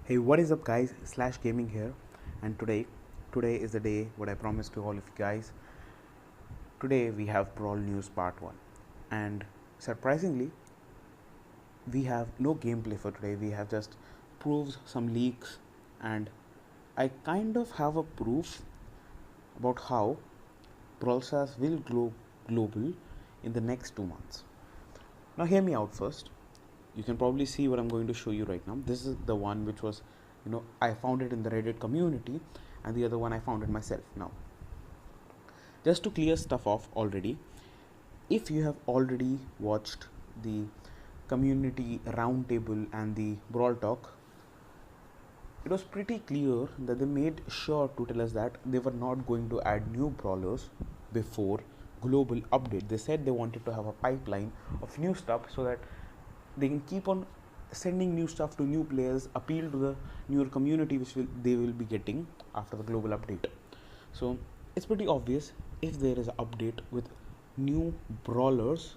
Hey, what is up, guys? Slash Gaming here, and today is the day what I promised to all of you guys. Today we have Brawl News Part 1, and surprisingly, we have no gameplay for today. We have just proofs, some leaks, and I kind of have a proof about how Brawl Stars will go global in the next 2 months. Now, hear me out first. You can probably see what I'm going to show you right now. This is the one which was, I found it in the Reddit community, and the other one I found it myself. Now, just to clear stuff off already, if you have already watched the community roundtable and the Brawl Talk, it was pretty clear that they made sure to tell us that they were not going to add new brawlers before global update. They said they wanted to have a pipeline of new stuff so that they can keep on sending new stuff to new players, appeal to the newer community which they will be getting after the global update. So it's pretty obvious, if there is an update with new brawlers,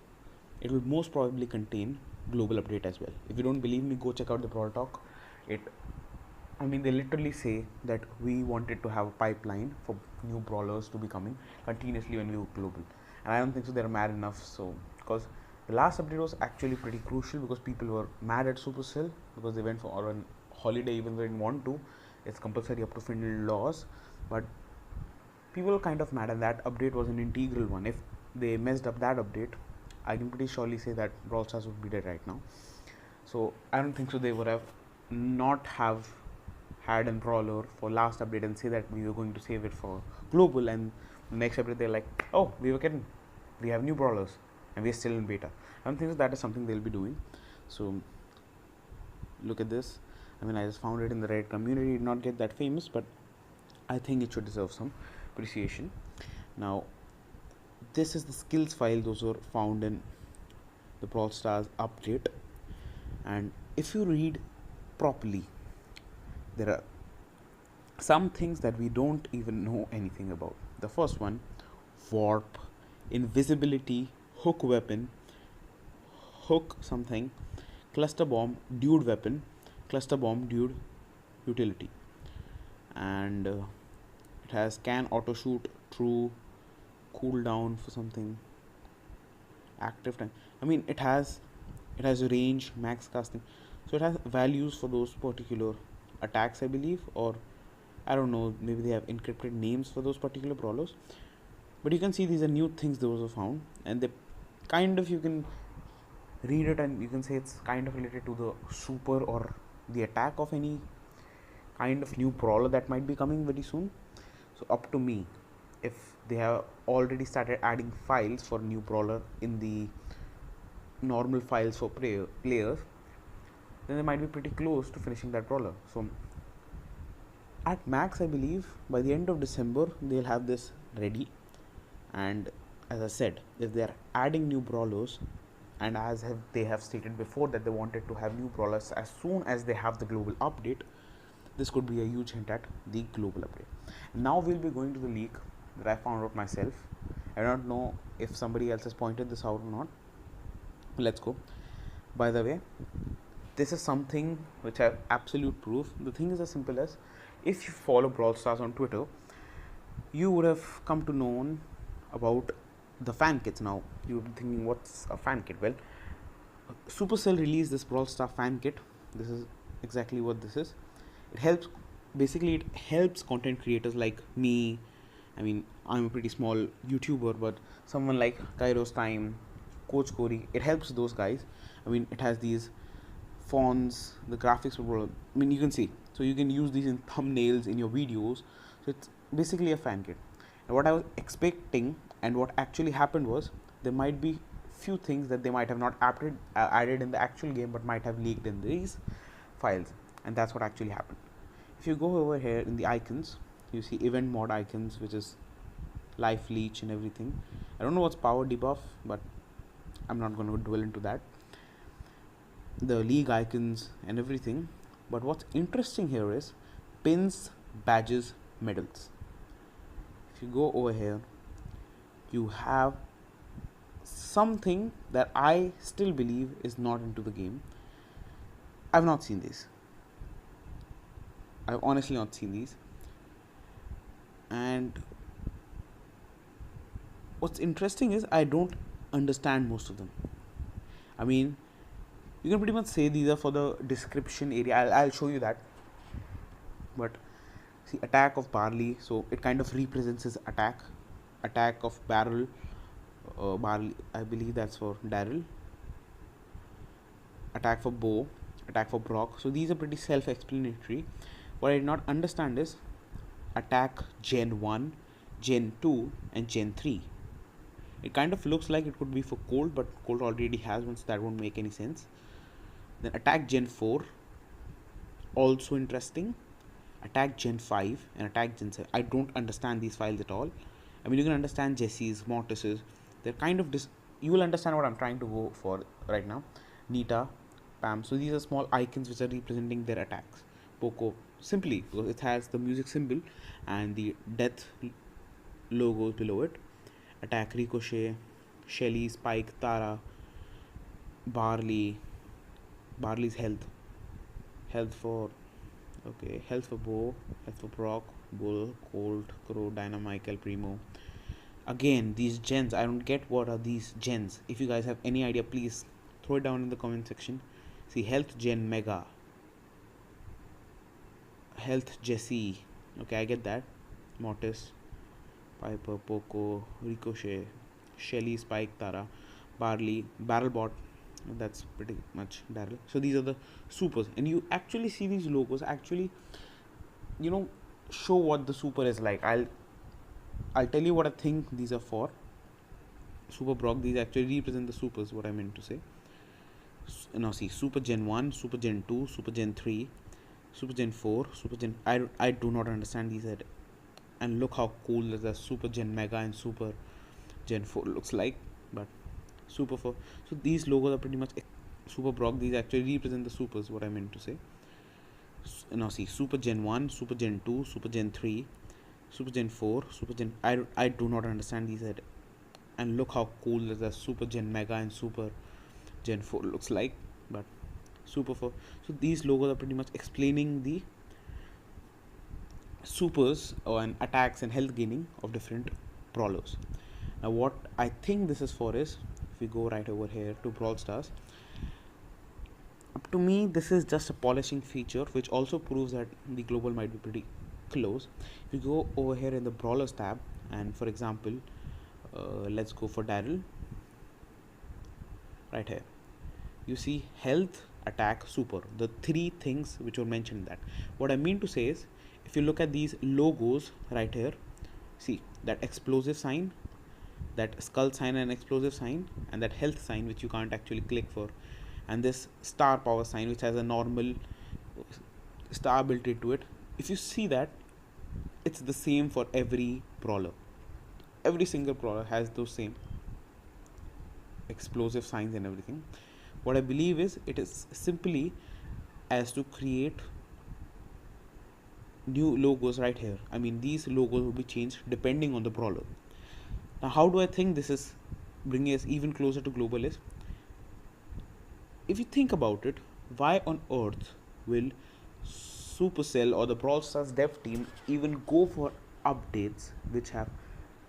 it will most probably contain global update as well. If you don't believe me, go check out the Brawl Talk. They literally say that we wanted to have a pipeline for new brawlers to be coming continuously when we go global, and I don't think so they're mad enough. So because the last update was actually pretty crucial, because people were mad at Supercell because they went for a holiday even though they didn't want to. It's compulsory up to final laws, but people were kind of mad, and that update was an integral one. If they messed up that update, I can pretty surely say that Brawl Stars would be dead right now. So I don't think so they would have not have had a brawler for last update and say that we were going to save it for global, and the next update they're like, oh, we were kidding, we have new brawlers and we're still in beta. I don't think that is something they'll be doing. So look at this. I just found it in the Reddit community. It did not get that famous, but I think it should deserve some appreciation. Now, this is the skills file. Those were found in the Brawl Stars update, and if you read properly, there are some things that we don't even know anything about. The first one, warp, invisibility, hook weapon, hook something, cluster bomb, dude weapon, cluster bomb, dude utility, and it has can auto shoot, true, cooldown for something, active time. It has range, max casting, so it has values for those particular attacks, I believe, or I don't know, maybe they have encrypted names for those particular brawlers. But you can see these are new things those are found, and they kind of, you can read it and you can say it's kind of related to the super or the attack of any kind of new brawler that might be coming very soon. So up to me, if they have already started adding files for new brawler in the normal files for players, then they might be pretty close to finishing that brawler. So at max, I believe by the end of December they'll have this ready. And as I said, if they're adding new brawlers, and they have stated before that they wanted to have new brawlers as soon as they have the global update, this could be a huge hint at the global update. Now we'll be going to the leak that I found out myself. I don't know if somebody else has pointed this out or not. Let's go. By the way, this is something which I have absolute proof. The thing is as simple as, if you follow Brawl Stars on Twitter, you would have come to know about the fan kits. Now you're thinking, what's a fan kit? Well, Supercell released this Brawl Star fan kit. This is exactly what this is. It helps content creators like me. I'm a pretty small YouTuber, but someone like Kairos Time, Coach Corey, it helps those guys. It has these fonts, the graphics were, you can see, so you can use these in thumbnails in your videos. So it's basically a fan kit. And what I was expecting and what actually happened was, there might be few things that they might have not added in the actual game, but might have leaked in these files, and that's what actually happened. If you go over here in the icons, you see event mod icons, which is life leech and everything. I don't know what's power debuff, but I'm not going to dwell into that. The league icons and everything. But what's interesting here is pins, badges, medals. If you go over here, you have something that I still believe is not into the game. I've not seen this. I've honestly not seen these. And what's interesting is I don't understand most of them. I mean, you can pretty much say these are for the description area. I'll show you that. But see, attack of barley, so it kind of represents his attack. Attack of barrel, barley, I believe that's for Daryl. Attack for bow, attack for Brock. So these are pretty self-explanatory. What I did not understand is attack Gen 1, Gen 2 and Gen 3. It kind of looks like it could be for Colt, but Colt already has one, so that won't make any sense. Then attack Gen 4, also interesting. Attack Gen 5 and attack Gen 7. I don't understand these files at all. I mean, you can understand Jesse's, Mortis's. They're kind of you will understand what I'm trying to go for right now. Nita, Pam. So these are small icons which are representing their attacks. Poco, simply because it has the music symbol and the death logo below it. Attack Ricochet, Shelly, Spike, Tara, Barley's health for health for Bo, health for Brock, Bull, Colt, Crow, Dynamite, El Primo. Again, these gens, I don't get what are these gens. If you guys have any idea, please throw it down in the comment section. See, health gen Mega, health Jesse. Okay, I get that. Mortis, Piper, Poco, Ricochet, Shelly, Spike, Tara, Barley, Barrelbot. That's pretty much Daryl. So these are the supers, and you actually see these logos actually, show what the super is like. I'll tell you what I think these are for. Super Brock, these actually represent the supers. What I meant to say. Now see, Super Gen 1, Super Gen 2, Super Gen 3, Super Gen 4, Super Gen. I do not understand these. And look how cool the Super Gen Mega and Super Gen 4 looks like. But Super 4. So these logos are pretty much Super Brock. These actually represent the supers. What I meant to say. Now see, Super Gen 1, Super Gen 2, Super Gen 3, Super Gen 4, Super Gen. I do not understand these. And look how cool the Super Gen Mega and Super Gen 4 looks like. But Super 4. So these logos are pretty much explaining the supers and attacks and health gaining of different brawlers. Now what I think this is for is, if we go right over here to Brawl Stars, up to me this is just a polishing feature which also proves that the global might be pretty close. If we go over here in the Brawlers tab, and for example let's go for Daryl. Right here you see health, attack, super, the three things which were mentioned. That what I mean to say is, if you look at these logos right here, see that explosive sign, that skull sign and explosive sign, and that health sign which you can't actually click for, and this star power sign which has a normal star ability to it. If you see that, it's the same for every brawler. Every single brawler has those same explosive signs and everything. What I believe is, it is simply as to create new logos right here. I mean, these logos will be changed depending on the brawler. Now how do I think this is bringing us even closer to global is, if you think about it, why on earth will Supercell or the Brawl Stars dev team even go for updates which have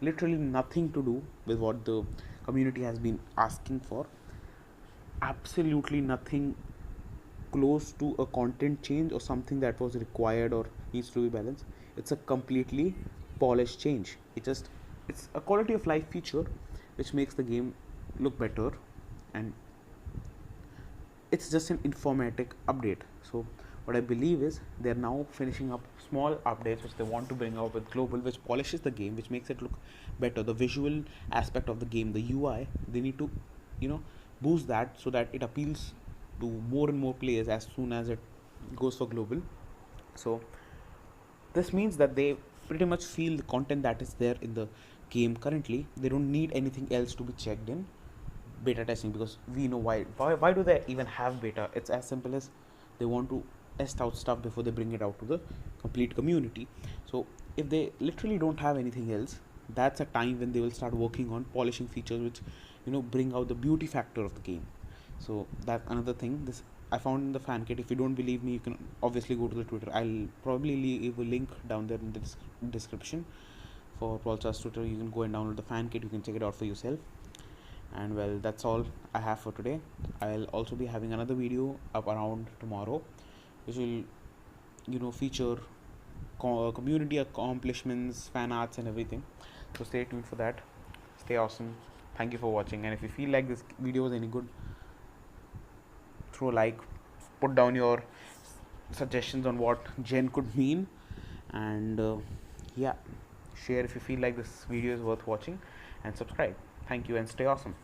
literally nothing to do with what the community has been asking for? Absolutely nothing close to a content change or something that was required or needs to be balanced. It's a completely polished change. It's a quality of life feature which makes the game look better, and it's just an informatic update. So what I believe is, they're now finishing up small updates which they want to bring out with global, which polishes the game, which makes it look better. The visual aspect of the game, the UI, they need to boost that so that it appeals to more and more players as soon as it goes for global. So this means that they pretty much feel the content that is there in the game currently, they don't need anything else to be checked in beta testing, because we know why do they even have beta. It's as simple as they want to test out stuff before they bring it out to the complete community. So if they literally don't have anything else, that's a time when they will start working on polishing features which bring out the beauty factor of the game. So that's another thing. This I found in the fan kit. If you don't believe me, you can obviously go to the Twitter. I'll probably leave a link down there in the description for Brawl Stars Twitter. You can go and download the fan kit. You can check it out for yourself. And well, that's all I have for today. I'll also be having another video up around tomorrow, which will feature community accomplishments, fan arts, and everything. So stay tuned for that. Stay awesome. Thank you for watching. And if you feel like this video was any good, throw a like, put down your suggestions on what Gen could mean, and yeah, share if you feel like this video is worth watching, and subscribe. Thank you and stay awesome.